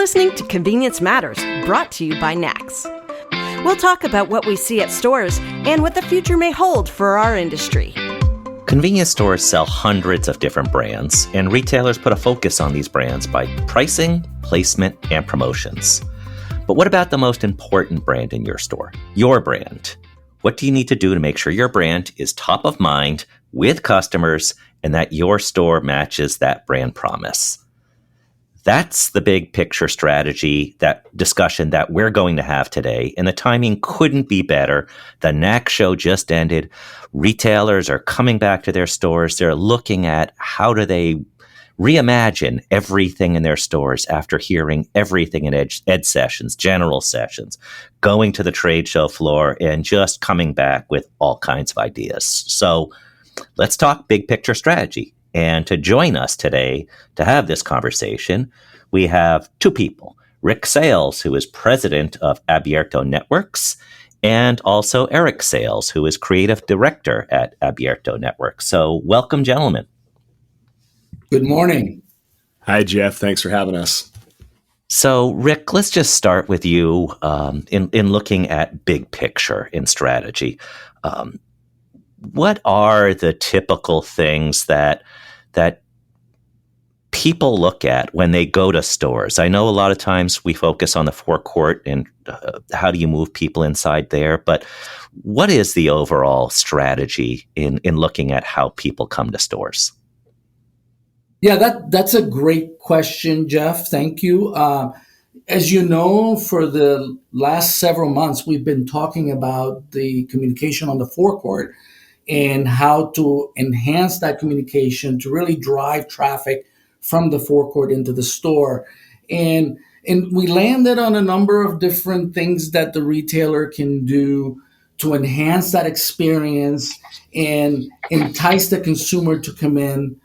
listening to Convenience Matters, brought to you by NACS. We'll talk about what we see at stores and what the future may hold for our industry. Convenience stores sell hundreds of different brands, and retailers put a focus on these brands by pricing, placement, and promotions. But what about the most important brand in your store? Your brand. What do you need to do to make sure your brand is top of mind with customers and that your store matches that brand promise? That's the big picture strategy, that discussion that we're going to have today. And the timing couldn't be better. The NACS show just ended. Retailers are coming back to their stores. They're looking at how do they reimagine everything in their stores after hearing everything in ed sessions, general sessions, going to the trade show floor and just coming back with all kinds of ideas. So let's talk big picture strategy. And to join us today to have this conversation, we have two people. Rick Sales, who is president of Abierto Networks, and also Eric Sales, who is creative director at Abierto Networks. So welcome, gentlemen. Good morning. Hi, Jeff. Thanks for having us. So, Rick, let's just start with you in looking at big picture in strategy. What are the typical things that people look at when they go to stores? I know a lot of times we focus on the forecourt and how do you move people inside there, but what is the overall strategy in looking at how people come to stores? Yeah, that's a great question, Jeff. Thank you. As you know, for the last several months, we've been talking about the communication on the forecourt and how to enhance that communication to really drive traffic from the forecourt into the store. And we landed on a number of different things that the retailer can do to enhance that experience and entice the consumer to come in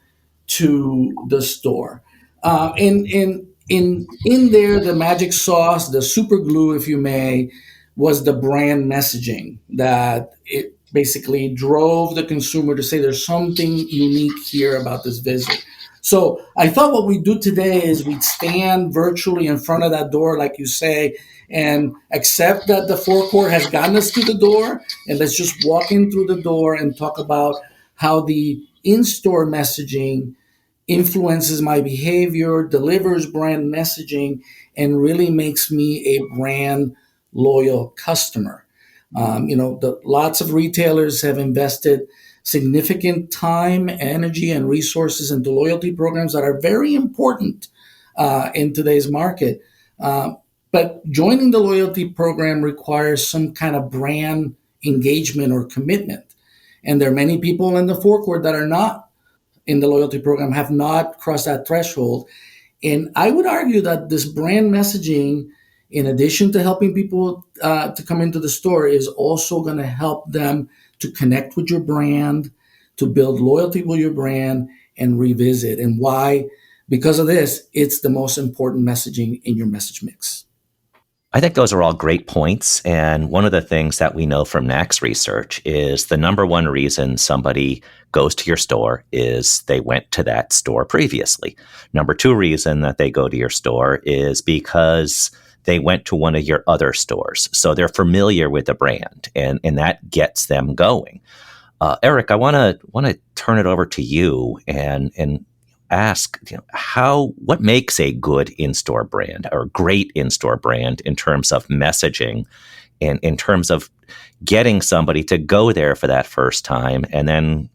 to the store. In there, the magic sauce, the super glue, if you may, was the brand messaging that it basically drove the consumer to say there's something unique here about this visit. So I thought what we'd do today is we'd stand virtually in front of that door, like you say, and accept that the forecourt has gotten us to the door, and let's just walk in through the door and talk about how the in-store messaging influences my behavior, delivers brand messaging, and really makes me a brand loyal customer. Lots of retailers have invested significant time, energy, and resources into loyalty programs that are very important in today's market. But joining the loyalty program requires some kind of brand engagement or commitment. And there are many people in the forecourt that are not in the loyalty program, have not crossed that threshold. And I would argue that this brand messaging, in addition to helping people to come into the store, is also going to help them to connect with your brand, to build loyalty with your brand, and revisit. And why? Because of this, it's the most important messaging in your message mix. I think those are all great points. And one of the things that we know from NACS research is the number one reason somebody goes to your store is they went to that store previously. Number two reason that they go to your store is because they went to one of your other stores. So they're familiar with the brand, and that gets them going. Eric, I want to turn it over to you and ask, what makes a good in-store brand or great in-store brand in terms of messaging and in terms of getting somebody to go there for that first time, and then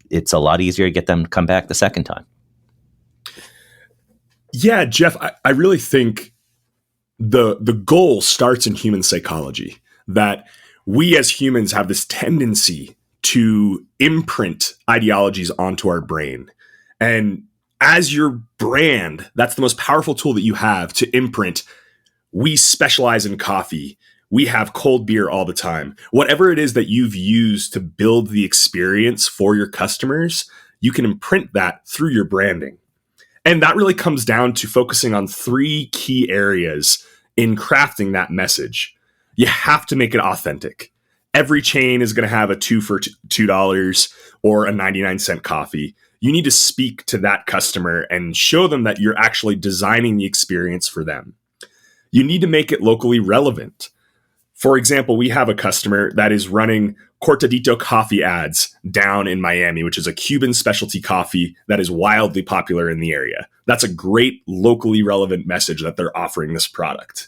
it's a lot easier to get them to come back the second time. Yeah, Jeff, I really think the goal starts in human psychology, that we as humans have this tendency to imprint ideologies onto our brain. And as your brand, that's the most powerful tool that you have to imprint. We specialize in coffee. We have cold beer all the time. Whatever it is that you've used to build the experience for your customers, you can imprint that through your branding. And that really comes down to focusing on three key areas in crafting that message. You have to make it authentic. Every chain is going to have a 2 for $2 or a 99-cent coffee. you need to speak to that customer and show them that you're actually designing the experience for them. You need to make it locally relevant. For example, we have a customer that is running Cortadito coffee ads down in Miami, which is a Cuban specialty coffee that is wildly popular in the area. That's a great locally relevant message that they're offering this product.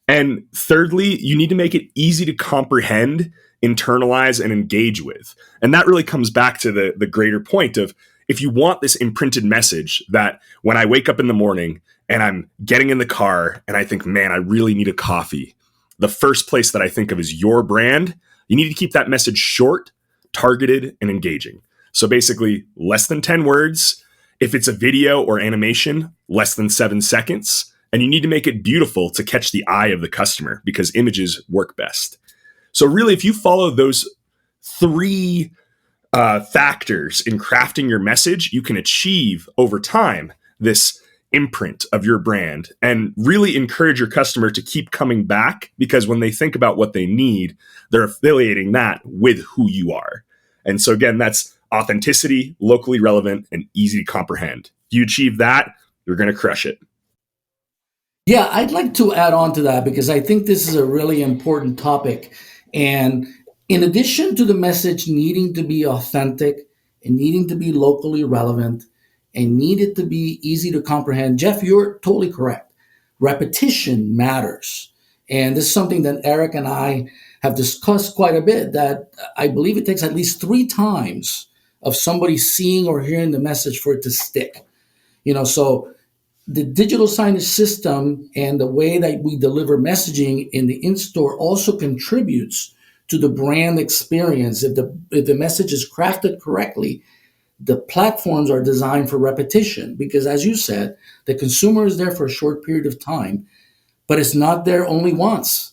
And thirdly, you need to make it easy to comprehend, internalize, and engage with. And that really comes back to the greater point of, if you want this imprinted message that when I wake up in the morning and I'm getting in the car and I think, man, I really need a coffee, the first place that I think of is your brand. You need to keep that message short, targeted, and engaging. So basically, less than 10 words. If it's a video or animation, less than 7 seconds. And you need to make it beautiful to catch the eye of the customer, because images work best. So really, if you follow those 3 factors in crafting your message, you can achieve over time this imprint of your brand and really encourage your customer to keep coming back, because when they think about what they need, they're affiliating that with who you are. And so again, that's authenticity, locally relevant, and easy to comprehend. If you achieve that, you're going to crush it. Yeah, I'd like to add on to that, because I think this is a really important topic. And in addition to the message needing to be authentic and needing to be locally relevant and needed to be easy to comprehend, Jeff, you're totally correct. Repetition matters. And this is something that Eric and I have discussed quite a bit, that I believe it takes at least 3 times of somebody seeing or hearing the message for it to stick. So the digital signage system and the way that we deliver messaging in the in-store also contributes to the brand experience. If the message is crafted correctly, the platforms are designed for repetition, because as you said, the consumer is there for a short period of time, but it's not there only once.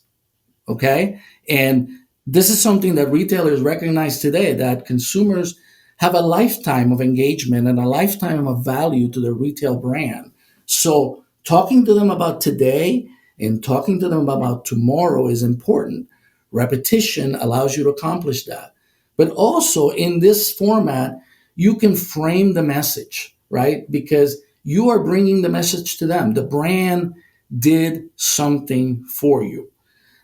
Okay. And this is something that retailers recognize today, that consumers have a lifetime of engagement and a lifetime of value to their retail brand. So talking to them about today and talking to them about tomorrow is important. Repetition allows you to accomplish that. But also in this format, you can frame the message, right? Because you are bringing the message to them. The brand did something for you.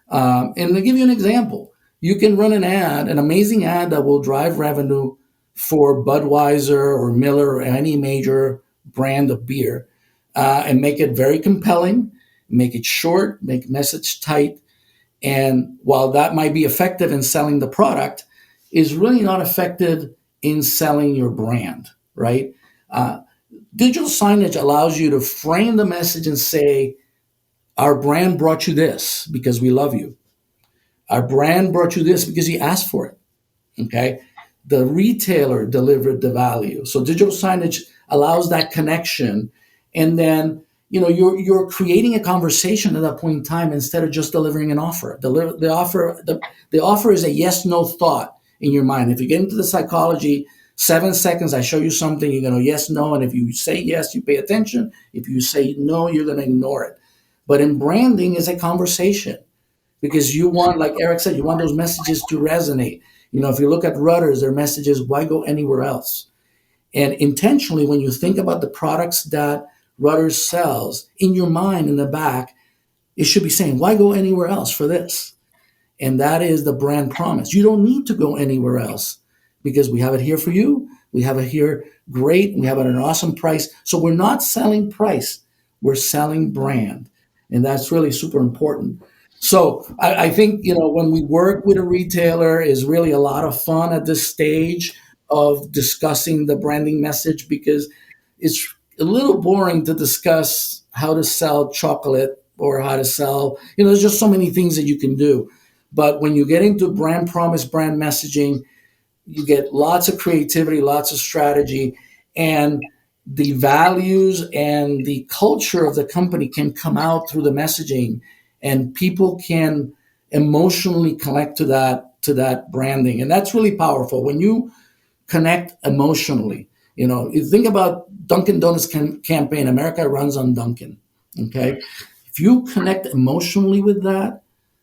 And to give you an example, you can run an amazing ad that will drive revenue for Budweiser or Miller or any major brand of beer, and make it very compelling, make it short, make message tight. And while that might be effective in selling the product, is really not effective in selling your brand, right? Digital signage allows you to frame the message and say, our brand brought you this because we love you. Our brand brought you this because you asked for it, okay? The retailer delivered the value. So digital signage allows that connection. And then, you're creating a conversation at that point in time instead of just delivering an offer. The offer is a yes/no thought in your mind. If you get into the psychology, 7 seconds, I show you something, you're going to yes, no. And if you say yes, you pay attention. If you say no, you're going to ignore it. But in branding is a conversation, because you want, like Eric said, you want those messages to resonate. If you look at Rutter's, their message is, why go anywhere else? And intentionally, when you think about the products that Rutter's sells, in your mind, in the back, it should be saying, why go anywhere else for this? And that is the brand promise. You don't need to go anywhere else, because we have it here for you. We have it here great. We have it at an awesome price. So we're not selling price. We're selling brand. And that's really super important. So I think, when we work with a retailer, is really a lot of fun at this stage of discussing the branding message, because it's a little boring to discuss how to sell chocolate or how to sell, there's just so many things that you can do. But when you get into brand promise, brand messaging, you get lots of creativity, lots of strategy, and the values and the culture of the company can come out through the messaging, and people can emotionally connect to that branding. And that's really powerful. When you connect emotionally, you think about Dunkin' Donuts campaign, America runs on Dunkin', okay? If you connect emotionally with that,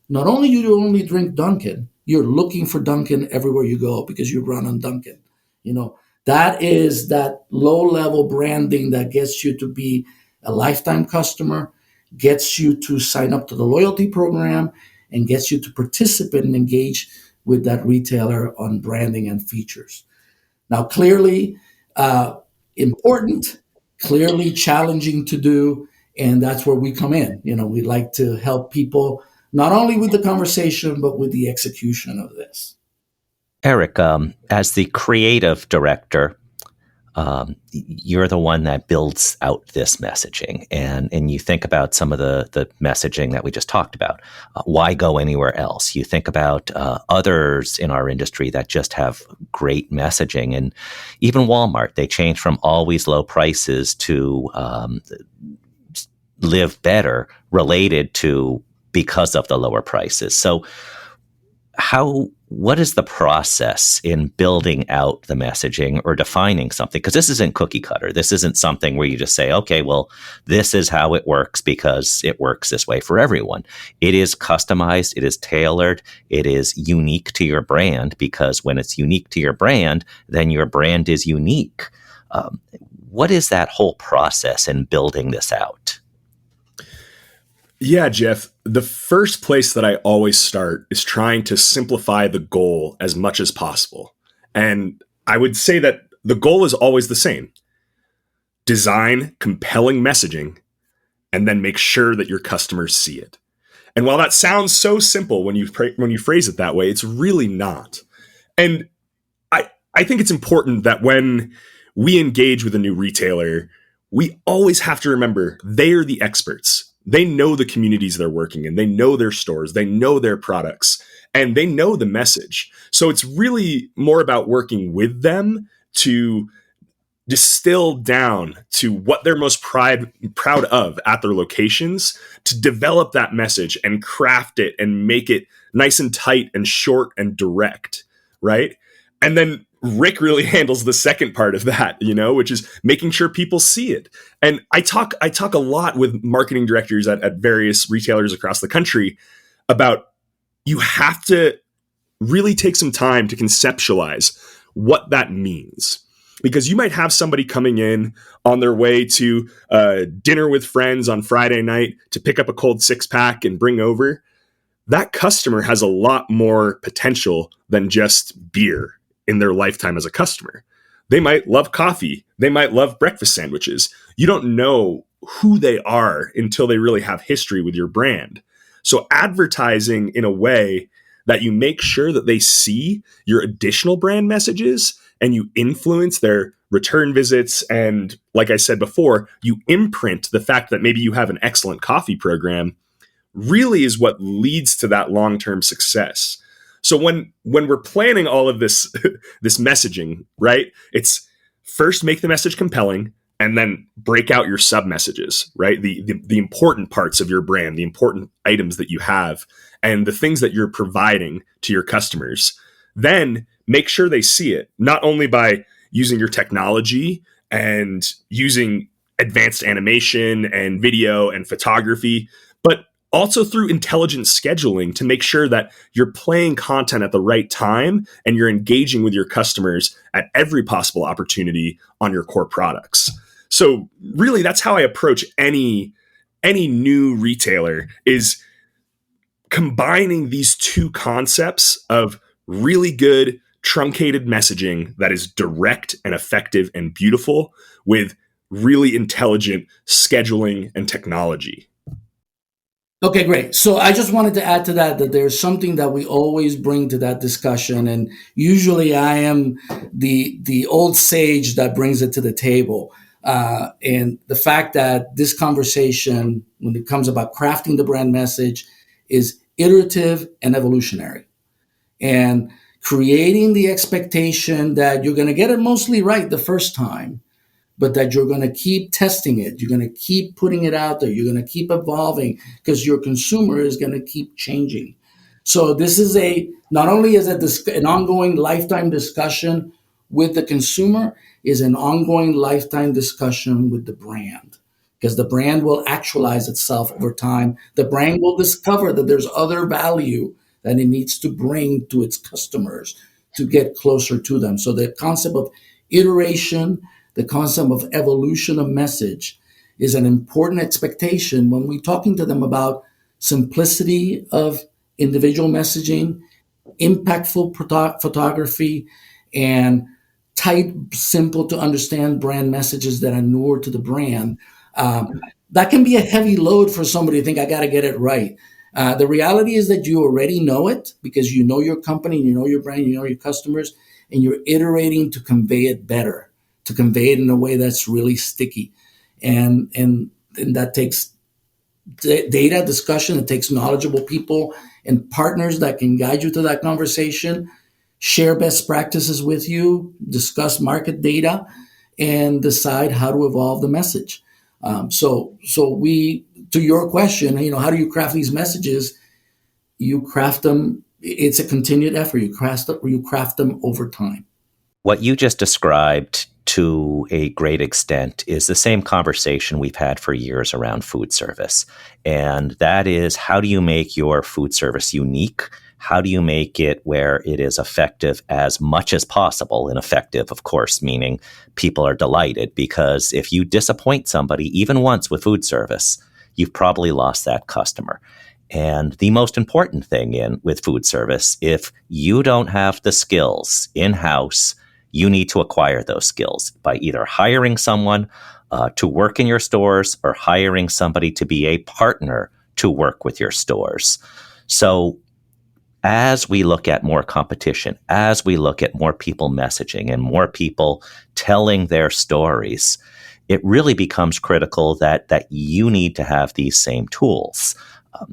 not only you only drink Dunkin', you're looking for Dunkin' everywhere you go because you run on Dunkin'. That is that low-level branding that gets you to be a lifetime customer, gets you to sign up to the loyalty program, and gets you to participate and engage with that retailer on branding and features. Now, clearly important, clearly challenging to do, and that's where we come in. We like to help people not only with the conversation, but with the execution of this. Eric, as the creative director, you're the one that builds out this messaging, and you think about some of the messaging that we just talked about. Why go anywhere else? You think about others in our industry that just have great messaging, and even Walmart, they changed from always low prices to live better, related to because of the lower prices. So what is the process in building out the messaging or defining something? Because this isn't cookie cutter. This isn't something where you just say, okay, well, this is how it works because it works this way for everyone. It is customized. It is tailored. It is unique to your brand, because when it's unique to your brand, then your brand is unique. What is that whole process in building this out? Yeah, Jeff, the first place that I always start is trying to simplify the goal as much as possible. And I would say that the goal is always the same. Design compelling messaging and then make sure that your customers see it. And while that sounds so simple when you phrase it that way, it's really not. And I think it's important that when we engage with a new retailer, we always have to remember they are the experts. They know the communities they're working in. They know their stores. They know their products, and they know the message. So it's really more about working with them to distill down to what they're most proud of at their locations, to develop that message and craft it and make it nice and tight and short and direct, right? And then Rick really handles the second part of that, which is making sure people see it. And I talk a lot with marketing directors at various retailers across the country about you have to really take some time to conceptualize what that means. Because you might have somebody coming in on their way to dinner with friends on Friday night to pick up a cold 6-pack and bring over. That customer has a lot more potential than just beer in their lifetime as a customer. They might love coffee. They might love breakfast sandwiches. You don't know who they are until they really have history with your brand. So advertising in a way that you make sure that they see your additional brand messages and you influence their return visits. And like I said before, you imprint the fact that maybe you have an excellent coffee program really is what leads to that long-term success. So when we're planning all of this this messaging, right, it's first make the message compelling and then break out your sub messages, right? The important parts of your brand, the important items that you have, and the things that you're providing to your customers. Then make sure they see it, not only by using your technology and using advanced animation and video and photography, but also through intelligent scheduling to make sure that you're playing content at the right time and you're engaging with your customers at every possible opportunity on your core products. So really, that's how I approach any new retailer, is combining these two concepts of really good truncated messaging that is direct and effective and beautiful with really intelligent scheduling and technology. Okay, great. So I just wanted to add to that there's something that we always bring to that discussion, and usually I am the old sage that brings it to the table. And the fact that this conversation, when it comes about crafting the brand message, is iterative and evolutionary, and creating the expectation that you're going to get it mostly right the first time, but that you're going to keep testing it. You're going to keep putting it out there. You're going to keep evolving because your consumer is going to keep changing. So this is not only is it an ongoing lifetime discussion with the consumer, is an ongoing lifetime discussion with the brand, because the brand will actualize itself over time. The brand will discover that there's other value that it needs to bring to its customers to get closer to them. So the concept of iteration, the concept of evolution of message is an important expectation when we're talking to them about simplicity of individual messaging, impactful photography, and tight, simple to understand brand messages that are newer to the brand. That can be a heavy load for somebody to think, I got to get it right. The reality is that you already know it because you know your company, you know your brand, you know your customers, and you're iterating to convey it better, to convey it in a way that's really sticky. And that takes data discussion. It takes knowledgeable people and partners that can guide you to that conversation, share best practices with you, discuss market data, and decide how to evolve the message. So we, to your question, how do you craft these messages? You craft them. It's a continued effort. You craft them over time. What you just described to a great extent is the same conversation we've had for years around food service. And that is, how do you make your food service unique? How do you make it where it is effective as much as possible? And effective, of course, meaning people are delighted, because if you disappoint somebody even once with food service, you've probably lost that customer. And the most important thing with food service, if you don't have the skills in-house, you need to acquire those skills by either hiring someone to work in your stores or hiring somebody to be a partner to work with your stores. So as we look at more competition, as we look at more people messaging and more people telling their stories, it really becomes critical that you need to have these same tools.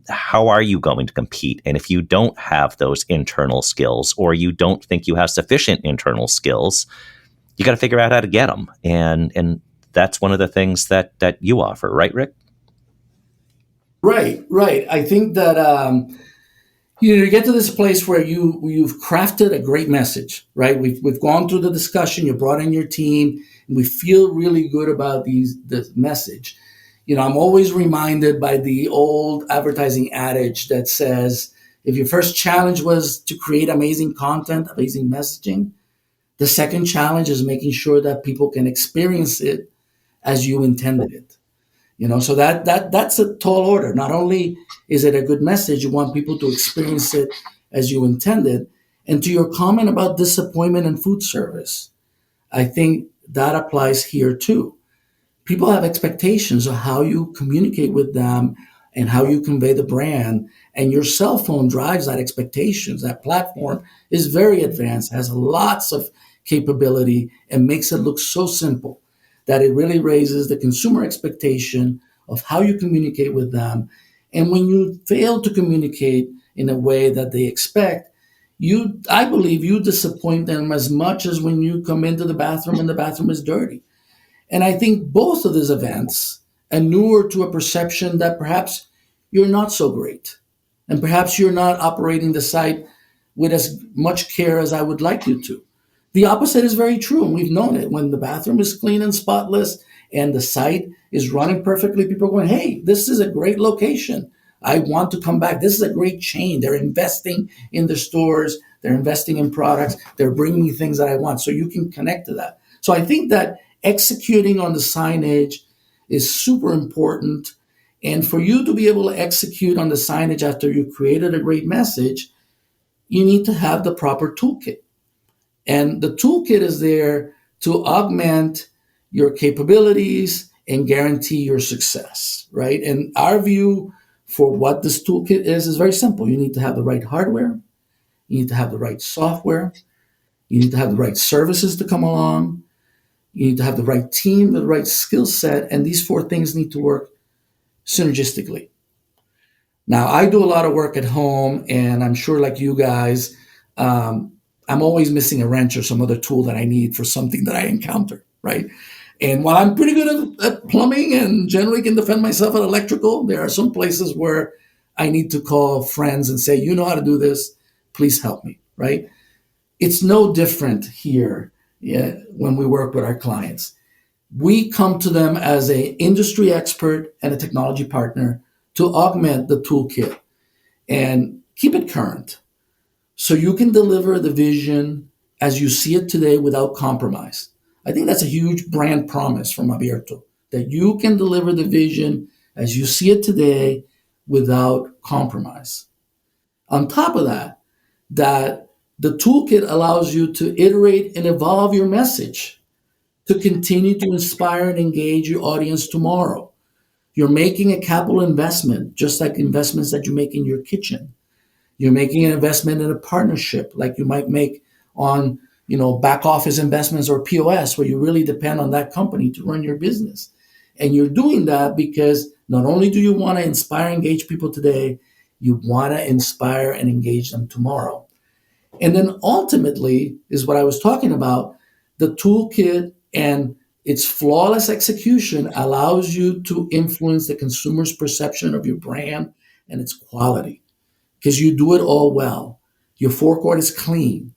How are you going to compete? And if you don't have those internal skills, or you don't think you have sufficient internal skills, you got to figure out how to get them. And that's one of the things that you offer, right, Rick? Right. I think that you get to this place where you've crafted a great message, right? We've gone through the discussion. You brought in your team, and we feel really good about the message. I'm always reminded by the old advertising adage that says, if your first challenge was to create amazing content, amazing messaging, the second challenge is making sure that people can experience it as you intended it. So that's a tall order. Not only is it a good message, you want people to experience it as you intended. And to your comment about disappointment in food service, I think that applies here too. People have expectations of how you communicate with them and how you convey the brand. And your cell phone drives that expectations. That platform is very advanced, has lots of capability, and makes it look so simple that it really raises the consumer expectation of how you communicate with them. And when you fail to communicate in a way that they expect, I believe you disappoint them as much as when you come into the bathroom and the bathroom is dirty. And I think both of these events inure to a perception that perhaps you're not so great. And perhaps you're not operating the site with as much care as I would like you to. The opposite is very true, and we've known it. When the bathroom is clean and spotless and the site is running perfectly, people are going, hey, this is a great location. I want to come back. This is a great chain. They're investing in the stores. They're investing in products. They're bringing me things that I want. So you can connect to that. So I think that executing on the signage is super important. And for you to be able to execute on the signage after you created a great message, you need to have the proper toolkit. And the toolkit is there to augment your capabilities and guarantee your success, right? And our view for what this toolkit is very simple. You need to have the right hardware. You need to have the right software. You need to have the right services to come along. You need to have the right team, the right skill set, and these four things need to work synergistically. Now, I do a lot of work at home, and I'm sure like you guys, I'm always missing a wrench or some other tool that I need for something that I encounter, right? And while I'm pretty good at plumbing and generally can defend myself at electrical, there are some places where I need to call friends and say, you know how to do this, please help me, right? It's no different here when we work with our clients. We come to them as an industry expert and a technology partner to augment the toolkit and keep it current so you can deliver the vision as you see it today without compromise. I think that's a huge brand promise from Abierto, that you can deliver the vision as you see it today without compromise. On top of that, that the toolkit allows you to iterate and evolve your message to continue to inspire and engage your audience tomorrow. You're making a capital investment, just like investments that you make in your kitchen. You're making an investment in a partnership, like you might make on, back office investments or POS, where you really depend on that company to run your business. And you're doing that because not only do you want to inspire and engage people today, you want to inspire and engage them tomorrow. And then ultimately is what I was talking about. The toolkit and its flawless execution allows you to influence the consumer's perception of your brand and its quality because you do it all well. Your forecourt is clean.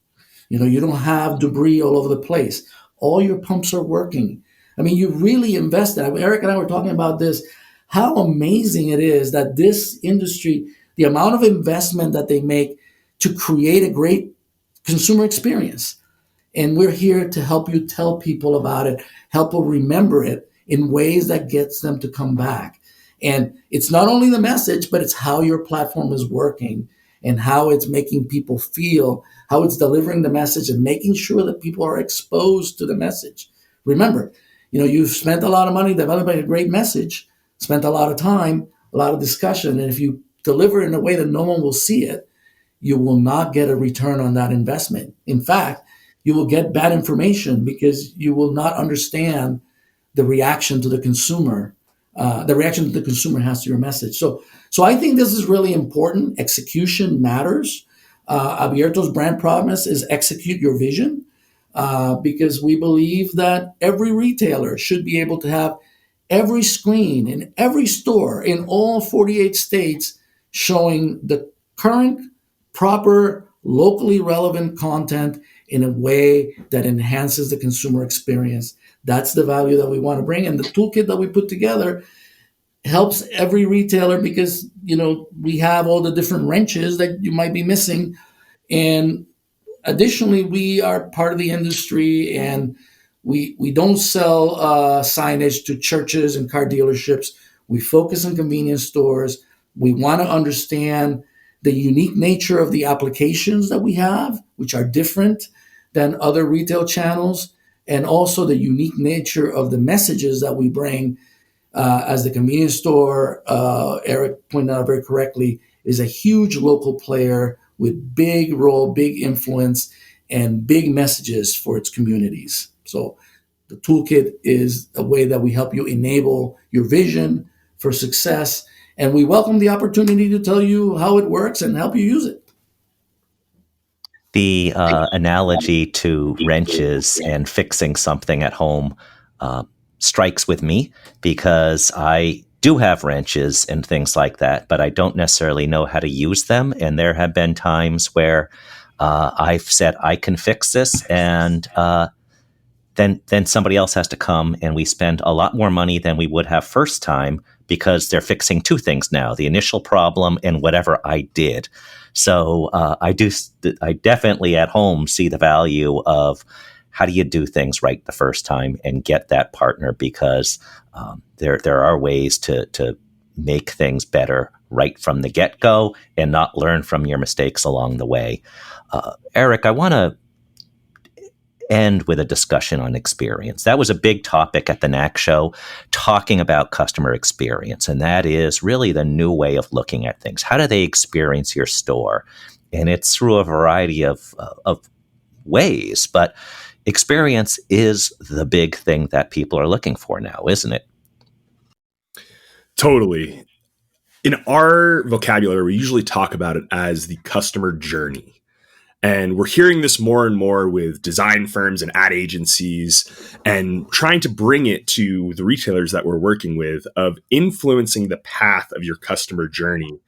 You don't have debris all over the place. All your pumps are working. I mean, you really invested. Eric and I were talking about this, how amazing it is that this industry, the amount of investment that they make to create a great consumer experience. And we're here to help you tell people about it, help them remember it in ways that gets them to come back. And it's not only the message, but it's how your platform is working and how it's making people feel, how it's delivering the message and making sure that people are exposed to the message. Remember, you've spent a lot of money developing a great message, spent a lot of time, a lot of discussion. And if you deliver it in a way that no one will see it, you will not get a return on that investment. In fact, you will get bad information because you will not understand the reaction to the consumer, has to your message. So I think this is really important. Execution matters. Abierto's brand promise is execute your vision because we believe that every retailer should be able to have every screen in every store in all 48 states showing the current, proper, locally relevant content in a way that enhances the consumer experience. That's the value that we want to bring. And the toolkit that we put together helps every retailer because, we have all the different wrenches that you might be missing. And additionally, we are part of the industry and we don't sell signage to churches and car dealerships. We focus on convenience stores. We want to understand the unique nature of the applications that we have, which are different than other retail channels, and also the unique nature of the messages that we bring as the convenience store, Eric pointed out very correctly, is a huge local player with big role, big influence, and big messages for its communities. So the toolkit is a way that we help you enable your vision for success. And we welcome the opportunity to tell you how it works and help you use it. The analogy to wrenches and fixing something at home strikes with me because I do have wrenches and things like that, but I don't necessarily know how to use them. And there have been times where I've said, I can fix this, and then somebody else has to come, and we spend a lot more money than we would have first time because they're fixing two things now, the initial problem and whatever I did. So I definitely at home see the value of how do you do things right the first time and get that partner, because there are ways to make things better right from the get-go and not learn from your mistakes along the way. Eric, I want to end with a discussion on experience. That was a big topic at the NAC show, talking about customer experience. And that is really the new way of looking at things. How do they experience your store? And it's through a variety of ways, but experience is the big thing that people are looking for now, isn't it? Totally. In our vocabulary, we usually talk about it as the customer journey. And we're hearing this more and more with design firms and ad agencies, and trying to bring it to the retailers that we're working with, of influencing the path of your customer journey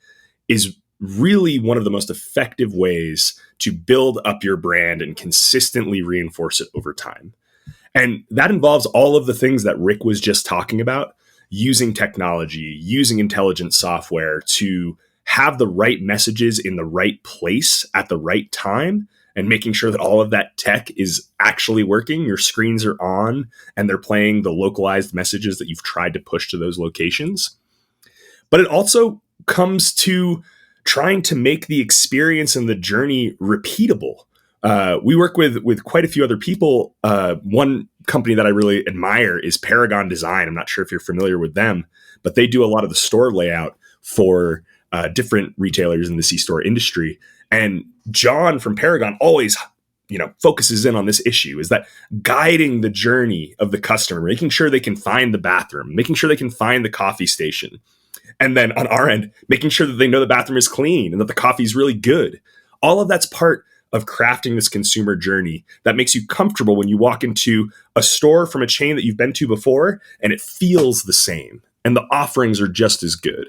is really one of the most effective ways to build up your brand and consistently reinforce it over time. And that involves all of the things that Rick was just talking about, using technology, using intelligent software to have the right messages in the right place at the right time, and making sure that all of that tech is actually working. Your screens are on and they're playing the localized messages that you've tried to push to those locations. But it also comes to trying to make the experience and the journey repeatable. We work with quite a few other people. One company that I really admire is Paragon Design. I'm not sure if you're familiar with them, but they do a lot of the store layout for different retailers in the C-store industry. And John from Paragon always, focuses in on this issue, is that guiding the journey of the customer, making sure they can find the bathroom, making sure they can find the coffee station. And then on our end, making sure that they know the bathroom is clean and that the coffee is really good. All of that's part of crafting this consumer journey that makes you comfortable when you walk into a store from a chain that you've been to before and it feels the same and the offerings are just as good.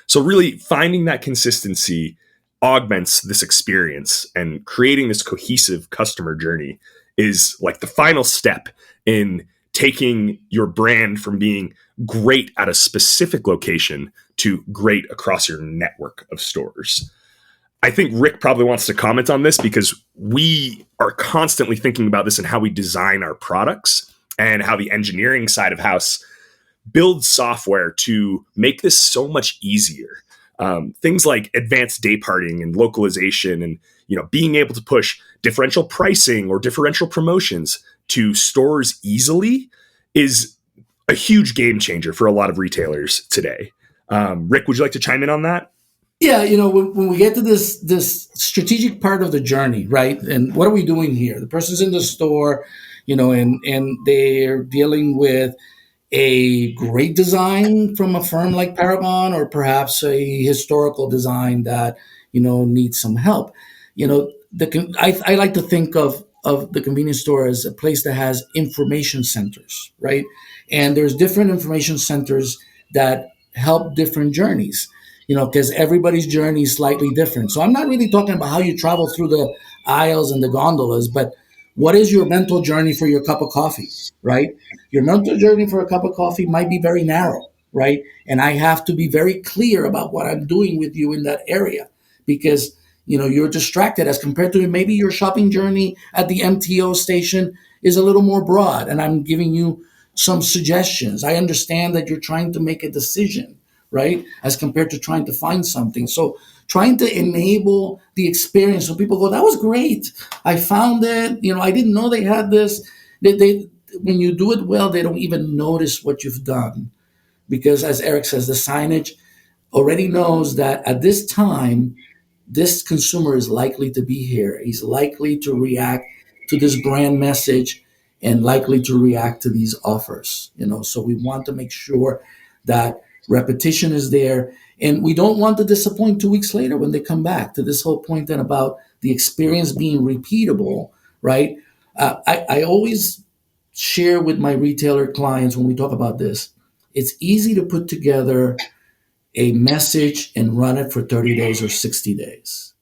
So really finding that consistency augments this experience, and creating this cohesive customer journey is like the final step in taking your brand from being great at a specific location to great across your network of stores. I think Rick probably wants to comment on this because we are constantly thinking about this and how we design our products and how the engineering side of house builds software to make this so much easier. Things like advanced day parting and localization and being able to push differential pricing or differential promotions to stores easily is a huge game changer for a lot of retailers today. Rick, would you like to chime in on that? Yeah, when we get to this strategic part of the journey, right? And what are we doing here? The person's in the store, and they're dealing with a great design from a firm like Paragon, or perhaps a historical design that needs some help. I like to think of the convenience store as a place that has information centers, right? And there's different information centers that help different journeys, because everybody's journey is slightly different. So I'm not really talking about how you travel through the aisles and the gondolas, but what is your mental journey for your cup of coffee, right? Your mental journey for a cup of coffee might be very narrow, right? And I have to be very clear about what I'm doing with you in that area, because you're distracted as compared to maybe your shopping journey at the MTO station is a little more broad, and I'm giving you some suggestions. I understand that you're trying to make a decision, right? As compared to trying to find something. So trying to enable the experience so people go, that was great. I found it. I didn't know they had this. They when you do it well, they don't even notice what you've done. Because as Eric says, the signage already knows that at this time, this consumer is likely to be here. He's likely to react to this brand message and likely to react to these offers. So we want to make sure that repetition is there, and we don't want to disappoint 2 weeks later when they come back. To this whole point then about the experience being repeatable, right? I always share with my retailer clients when we talk about this, it's easy to put together a message and run it for 30 days or 60 days.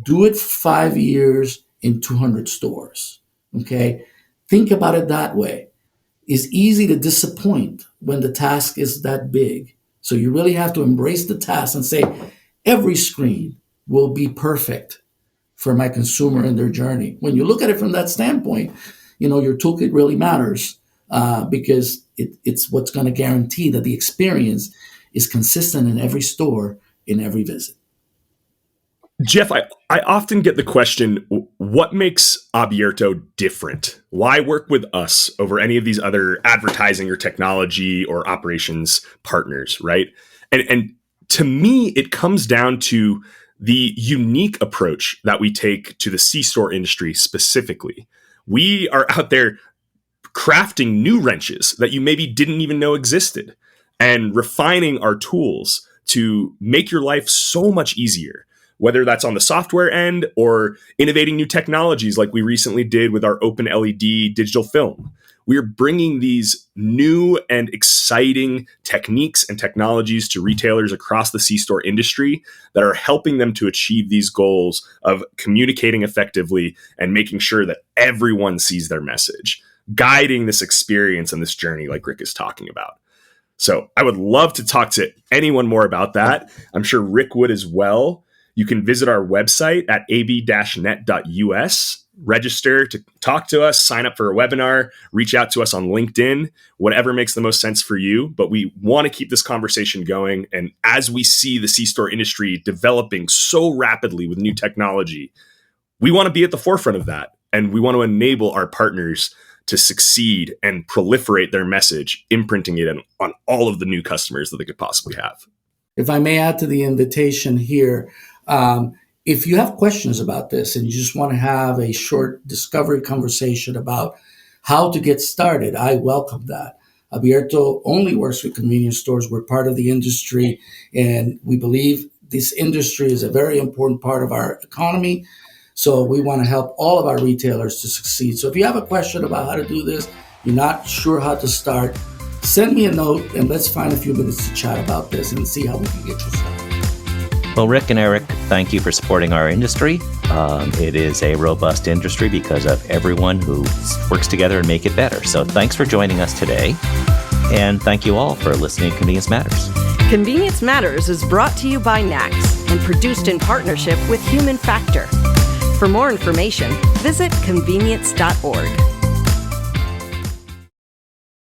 Do it for 5 years in 200 stores, okay? Think about it that way. It's easy to disappoint when the task is that big. So you really have to embrace the task and say, every screen will be perfect for my consumer in their journey. When you look at it from that standpoint, your toolkit really matters because it's what's going to guarantee that the experience is consistent in every store, in every visit. Jeff, I often get the question, what makes Abierto different? Why work with us over any of these other advertising or technology or operations partners, right? And to me, it comes down to the unique approach that we take to the C-store industry specifically. We are out there crafting new wrenches that you maybe didn't even know existed and refining our tools to make your life so much easier, whether that's on the software end or innovating new technologies like we recently did with our Open LED digital film. We are bringing these new and exciting techniques and technologies to retailers across the C-store industry that are helping them to achieve these goals of communicating effectively and making sure that everyone sees their message, guiding this experience and this journey like Rick is talking about. So I would love to talk to anyone more about that. I'm sure Rick would as well. you can visit our website at ab-net.us, register to talk to us, sign up for a webinar, reach out to us on LinkedIn, whatever makes the most sense for you. But we want to keep this conversation going. And as we see the C-store industry developing so rapidly with new technology, we want to be at the forefront of that. And we want to enable our partners to succeed and proliferate their message, imprinting it on all of the new customers that they could possibly have. If I may add to the invitation here, if you have questions about this and you just want to have a short discovery conversation about how to get started, I welcome that. Abierto only works with convenience stores. We're part of the industry, and we believe this industry is a very important part of our economy. So we want to help all of our retailers to succeed. So if you have a question about how to do this, you're not sure how to start, send me a note and let's find a few minutes to chat about this and see how we can get you started. Well, Rick and Eric, thank you for supporting our industry. It is a robust industry because of everyone who works together and make it better. So thanks for joining us today. And thank you all for listening to Convenience Matters. Convenience Matters is brought to you by NACS and produced in partnership with Human Factor. For more information, visit convenience.org.